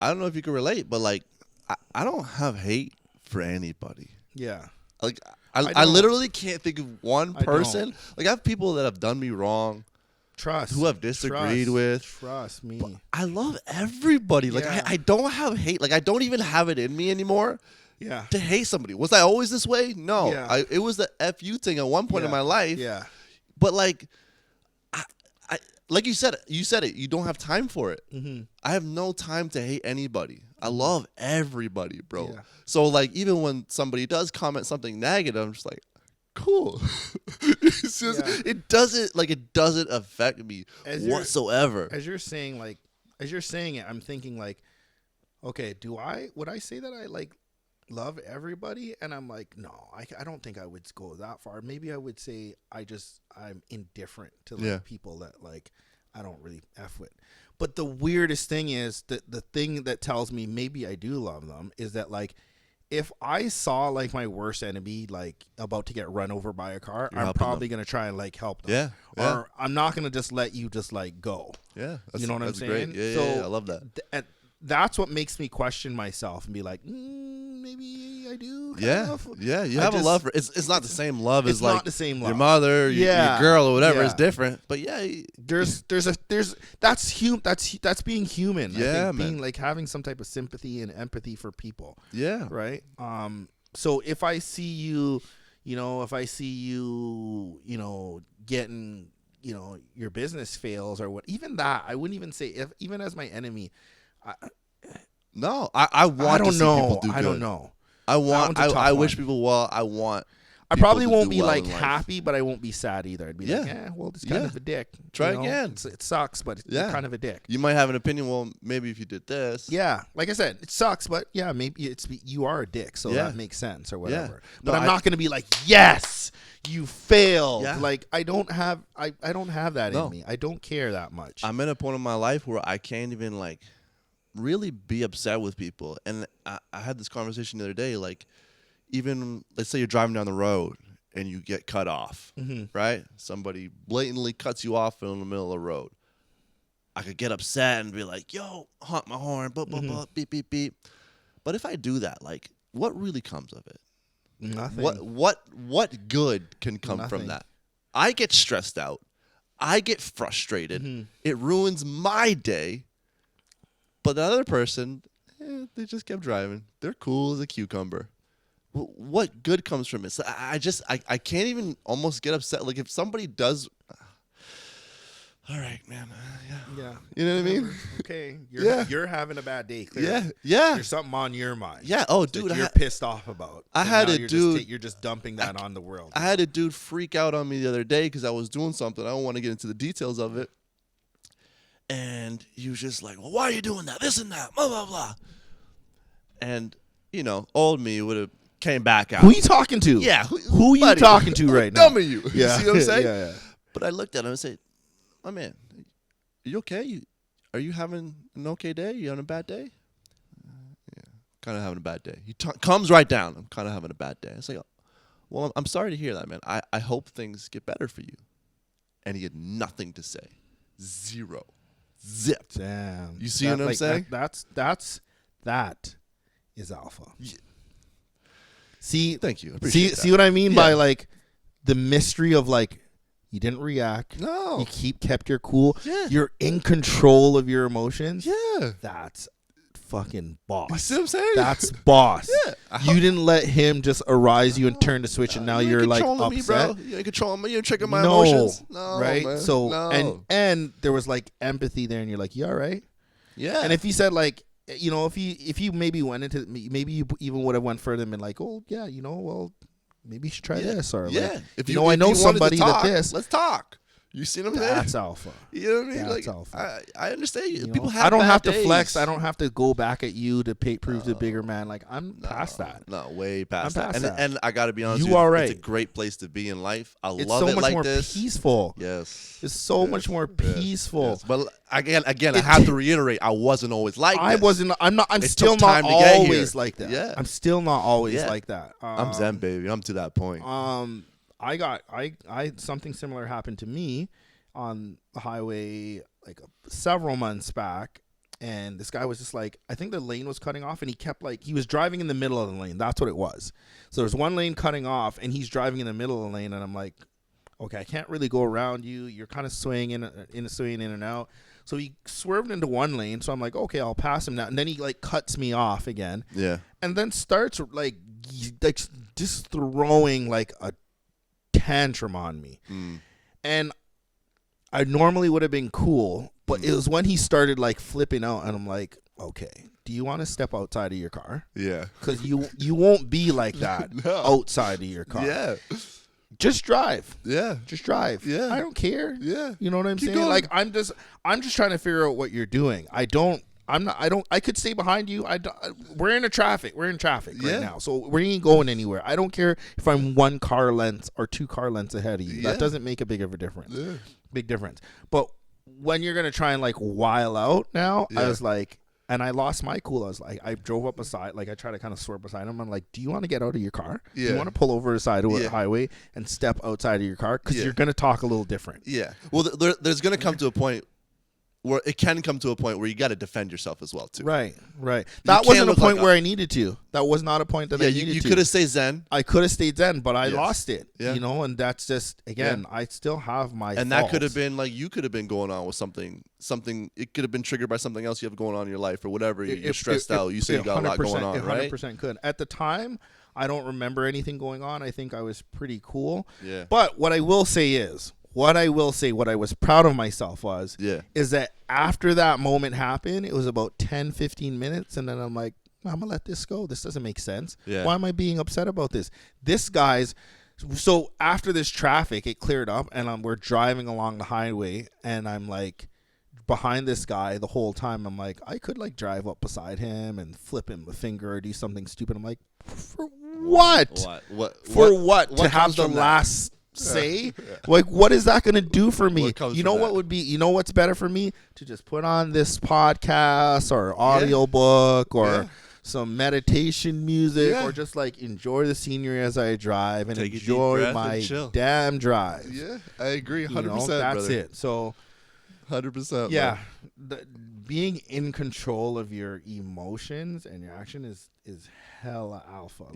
I don't know if you can relate, but like, I don't have hate for anybody. Yeah. Like, I I don't. literally can't think of one I don't. person. Like, I have people that have done me wrong, Trust. who have disagreed Trust. with. Trust me. I love everybody. Like, Yeah. I don't have hate. Like, I don't even have it in me anymore Yeah. to hate somebody. Was I always this way? No. Yeah. It was the FU thing at one point in Yeah. my life. Yeah. But like, I like you said it. You don't have time for it. Mm-hmm. I have no time to hate anybody. I love everybody, bro. Yeah. So like, even when somebody does comment something negative, I'm just like, cool. It's just it doesn't affect me whatsoever. As you're saying it, I'm thinking like, okay, would I say that I like love everybody? And I'm like, no, I don't think I would go that far. Maybe I would say I'm indifferent to like people that like I don't really F with. But the weirdest thing is that the thing that tells me maybe I do love them is that like, if I saw like my worst enemy like about to get run over by a car, I'm probably gonna try and like help them. Yeah. Or I'm not gonna just let you just like go. Yeah. You know what I'm saying? Great. So Yeah, I love that. That's what makes me question myself and be like, maybe I do. Yeah. You have a love for it's not the same love as like the same love. your mother, your girl, or whatever. Yeah. It's different. But yeah, there's that's being human. Yeah, I think, man. being like having some type of sympathy and empathy for people. Yeah. Right. So if I see you, getting, your business fails or what, even that, I wouldn't even say even as my enemy. No, I want to see people do good. I don't know. I wish people well. I people probably to won't do be well like in life. happy, but I won't be sad either. I'd be like, well, it's kind of a dick. Try again. It sucks, but it's kind of a dick. You might have an opinion. Well, maybe if you did this. Yeah, like I said, it sucks, but yeah, maybe you are a dick, so that makes sense or whatever. Yeah. But No, I'm not going to be like, yes, you failed. Yeah. Like I don't have that No. in me. I don't care that much. I'm at a point in my life where I can't even like really be upset with people. And I had this conversation the other day. Like, even let's say you're driving down the road and you get cut off, right? Somebody blatantly cuts you off in the middle of the road. I could get upset and be like, yo, honk my horn, beep, beep, beep. But if I do that, like, what really comes of it? Nothing. What good can come from Nothing. that? I get stressed out. I get frustrated. It ruins my day. But the other person, they just kept driving. They're cool as a cucumber. What good comes from it? So I can't even almost get upset. Like, if somebody does, all right, man. Yeah. You know what I mean? Okay. Yeah. You're having a bad day. Clearly. Yeah. There's something on your mind. Yeah. Oh, Like dude. you're pissed off about. I And had now a dude. You're just dumping that on the world. I had a dude freak out on me the other day because I was doing something. I don't want to get into the details of it. And he was just like, well, why are you doing that? This and that, blah, blah, blah. And, old me would have came back out. Who you talking to? Yeah. Who you buddy, talking to right now? Dumb of you. Yeah. You see what I'm saying? Yeah. But I looked at him and said, my man, are you okay? Are you having an okay day? You having a bad day? Yeah, kind of having a bad day. He comes right down. I'm kind of having a bad day. I say, well, I'm sorry to hear that, man. I hope things get better for you. And he had nothing to say. Zero. Zip. Damn. You see what I'm saying? That is alpha. Yeah. See, Thank you. I appreciate that. see what I mean Yeah. by like the mystery of like you didn't react. No. You kept your cool. Yeah. You're in control of your emotions. Yeah. That's fucking You boss. see what I'm saying? That's boss. Yeah. You didn't let him just arise you and turn the switch, and now You you're ain't like controlling upset. me, bro. You ain't controlling me. You're tricking my No, emotions. No, right? man. So No. and there was like empathy there, and you're like, you all right? Yeah. And if he said like, if you maybe went into, maybe you even would have went further and been like, oh yeah, well, maybe you should try this, or yeah. like, If I if know wanted somebody to talk, that this. let's talk. You see what I'm saying? That's alpha. You know what I mean? That's Like, alpha. I understand you. You know? People have I don't bad have to days. flex. I don't have to go back at you to prove the bigger man. Like I'm past that. No, way past I'm that. past that. And I got to be honest You with you, are it's right. a great place to be in life. I It's love so it much like more this. peaceful. Yes. It's so much more peaceful. Yes. But again, I have to reiterate, I wasn't always like I this. wasn't. I'm not. I'm It still took not time to get always here. like that. Yeah. I'm still not always Yeah. like that. I'm zen, baby. I'm to that point. I something similar happened to me on the highway like several months back. and this guy was just like, I think the lane was cutting off, and he kept like, he was driving in the middle of the lane. That's what it was. So there's one lane cutting off, and he's driving in the middle of the lane, and I'm like, okay, I can't really go around you. You're kind of swaying swaying in and out. So he swerved into one lane. So I'm like, okay, I'll pass him now. And then he like cuts me off again. Yeah. And then starts like just throwing like a tantrum on me. And I normally would have been cool, but it was when he started like flipping out, and I'm like, okay, do you want to step outside of your car? Yeah. Because you won't be like that outside of your car. Yeah. Just drive. Yeah. Just drive. Yeah. I don't care. Yeah. You know what I'm Keep saying? going. Like I'm just trying to figure out what you're doing. I could stay behind you. We're in traffic right now. So we ain't going anywhere. I don't care if I'm 1 car length or 2 car lengths ahead of you. That doesn't make a big of a difference. Yeah. Big difference. But when you're going to try and like while out now, I was like, and I lost my cool. I was like, I drove up beside, like I tried to kind of swerve beside him. I'm like, do you want to get out of your car? Do you want to pull over the side of the highway and step outside of your car? Because you're going to talk a little different. Yeah. Well, there's going to come to a point where it can come to a point where you got to defend yourself as well too. Right. That wasn't a point where I needed to. That was not a point that I needed to. You could have stayed zen. I could have stayed zen, but I lost it. Yeah. You know, and that's just, again, I still have my And faults. that could have been like, you could have been going on with something, it could have been triggered by something else you have going on in your life or whatever. You're stressed out. You say you got a lot going on, right? 100% could. At the time, I don't remember anything going on. I think I was pretty cool. Yeah. But what I will say is, what I was proud of myself is that after that moment happened, it was about 10, 15 minutes. And then I'm like, I'm going to let this go. This doesn't make sense. Yeah. Why am I being upset about this? So after this traffic, it cleared up, and we're driving along the highway, and I'm like behind this guy the whole time. I'm like, I could like drive up beside him and flip him a finger or do something stupid. I'm like, for what? What? To have the last say? Like, what is that going to do for me? You know what would be? You know what's better for me? To just put on this podcast or audiobook or some meditation music or just like enjoy the scenery as I drive and enjoy my damn drive. Yeah, I agree 100%. That's it. So 100%. Yeah. Being in control of your emotions and your action is hella alpha. Like,